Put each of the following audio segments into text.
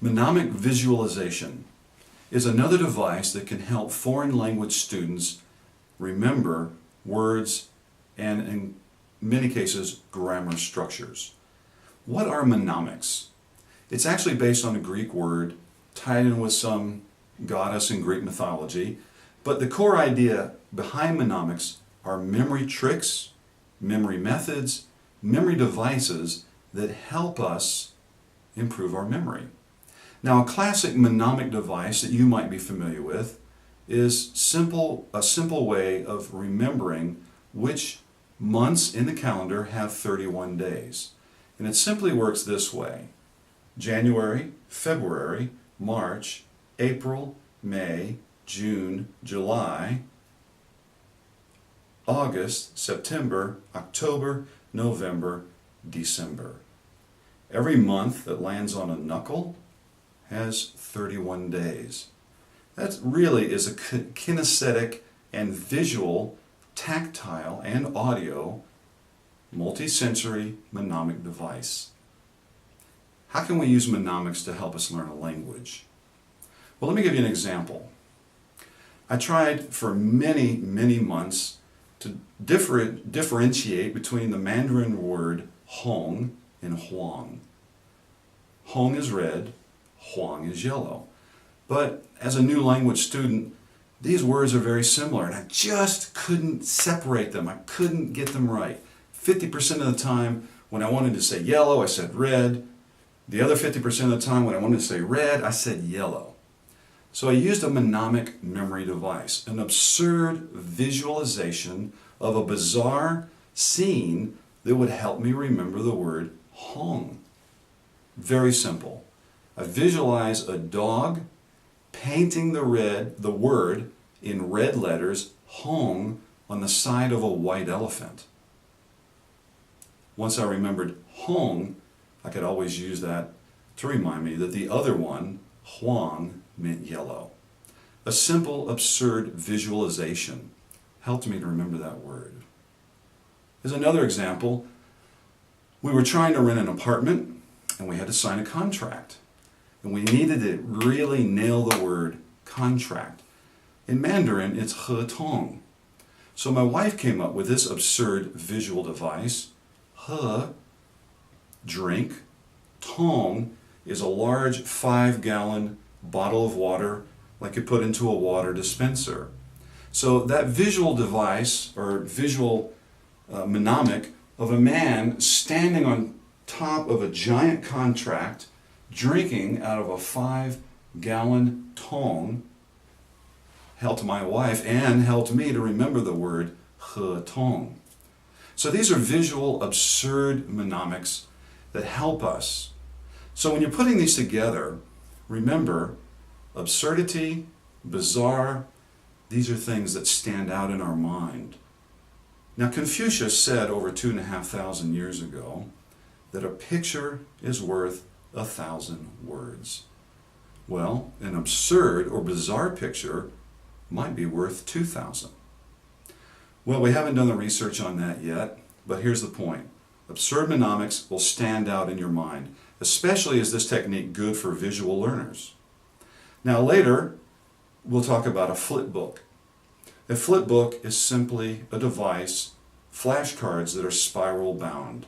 Menomic visualization is another device that can help foreign language students remember words and, in many cases, grammar structures. What are mnemonics? It's actually based on a Greek word tied in with some goddess in Greek mythology, but the core idea behind mnemonics are memory tricks, memory methods, memory devices that help us improve our memory. Now, a classic mnemonic device that you might be familiar with is a simple way of remembering which months in the calendar have 31 days. And it simply works this way: January, February, March, April, May, June, July, August, September, October, November, December. Every month that lands on a knuckle has 31 days. That really is a kinesthetic and visual, tactile and audio, multisensory mnemonic device. How can we use mnemonics to help us learn a language? Well, let me give you an example. I tried for many months to differentiate between the Mandarin word Hong and Huang. Hong is red, Huang is yellow. But as a new language student, these words are very similar, and I just couldn't separate them. I couldn't get them right. 50% of the time when I wanted to say yellow, I said red. The other 50% of the time when I wanted to say red, I said yellow. So I used a mnemonic memory device, an absurd visualization of a bizarre scene that would help me remember the word Hong. Very simple. I visualize a dog painting the word in red letters, Hong, on the side of a white elephant. Once I remembered Hong, I could always use that to remind me that the other one, Huang, meant yellow. A simple, absurd visualization helped me to remember that word. As another example, we were trying to rent an apartment and we had to sign a contract. And we needed to really nail the word contract. In Mandarin, it's he tong. So my wife came up with this absurd visual device. He, drink. Tong is a large 5-gallon bottle of water like you put into a water dispenser. So that visual device, or visual mnemonic, of a man standing on top of a giant contract drinking out of a 5-gallon tong helped my wife and helped me to remember the word he tong. So these are visual, absurd mnemonics that help us. So when you're putting these together, remember, absurdity, bizarre, these are things that stand out in our mind. Now, Confucius said over 2,500 years ago that a picture is worth 1,000 words. Well, an absurd or bizarre picture might be worth 2,000. Well, we haven't done the research on that yet, but here's the point. Absurd mnemonics will stand out in your mind, especially is this technique good for visual learners. Now later, we'll talk about a flip book. A flip book is simply a device, flashcards that are spiral bound.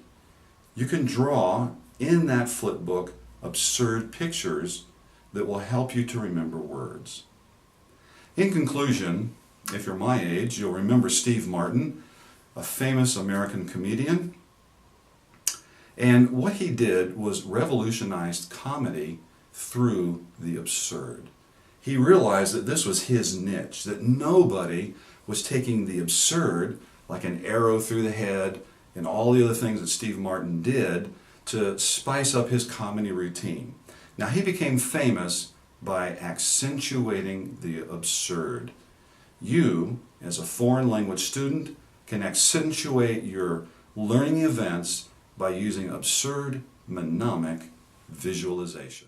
You can draw in that flip book absurd pictures that will help you to remember words. In conclusion, if you're my age, you'll remember Steve Martin, a famous American comedian. And what he did was revolutionized comedy through the absurd. He realized that this was his niche, that nobody was taking the absurd, like an arrow through the head and all the other things that Steve Martin did, to spice up his comedy routine. Now, he became famous by accentuating the absurd. You, as a foreign language student, can accentuate your learning events by using absurd mnemonic visualization.